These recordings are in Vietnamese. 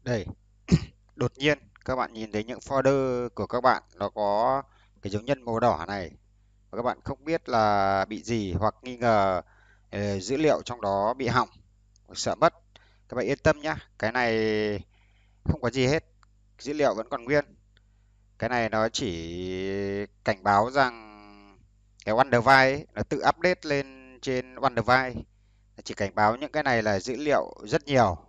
Đây, đột nhiên các bạn nhìn thấy những folder của các bạn nó có cái dấu nhân màu đỏ này và các bạn không biết là bị gì hoặc nghi ngờ dữ liệu trong đó bị hỏng, sợ mất. Các bạn yên tâm nhá, cái này không có gì hết, dữ liệu vẫn còn nguyên. Cái này nó chỉ cảnh báo rằng cái OneDrive ấy, nó tự update lên trên OneDrive. Nó chỉ cảnh báo những cái này là dữ liệu rất nhiều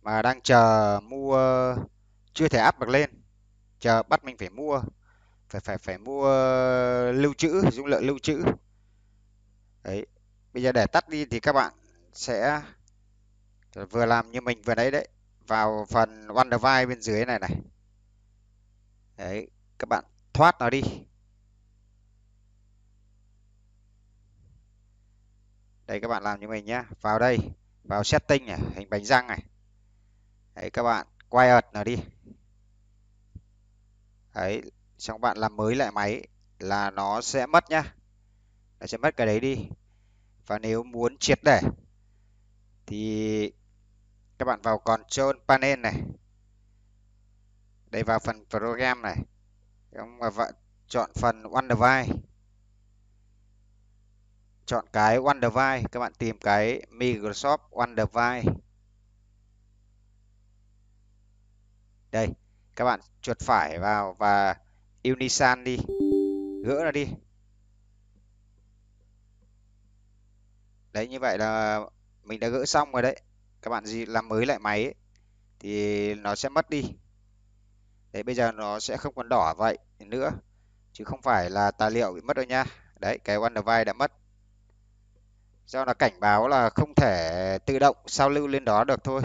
mà đang chờ mua, chưa thể up được lên, chờ bắt mình phải mua, phải mua lưu trữ, dung lượng lưu trữ. Đấy, bây giờ để tắt đi thì các bạn sẽ vừa làm như mình vừa nãy đấy, vào phần OneDrive bên dưới này này. Đấy, các bạn thoát nó đi. Đây, các bạn làm như mình nhé, vào đây, vào setting này, hình bánh răng này. Đấy, các bạn quiet nó đi. Đấy, xong bạn làm mới lại máy là nó sẽ mất nhá, nó sẽ mất cái đấy đi. Và nếu muốn triệt để thì các bạn vào Control Panel này, đây vào phần Program này, xong mà chọn phần OneDrive, chọn cái OneDrive, các bạn tìm cái Microsoft OneDrive. Đây, các bạn chuột phải vào và Unisan đi, gỡ nó đi. Đấy, như vậy là mình đã gỡ xong rồi đấy. Các bạn gì làm mới lại máy ấy, thì nó sẽ mất đi. Đấy, bây giờ nó sẽ không còn đỏ vậy nữa, chứ không phải là tài liệu bị mất đâu nha. Đấy, cái OneDrive đã mất do nó cảnh báo là không thể tự động sao lưu lên đó được thôi.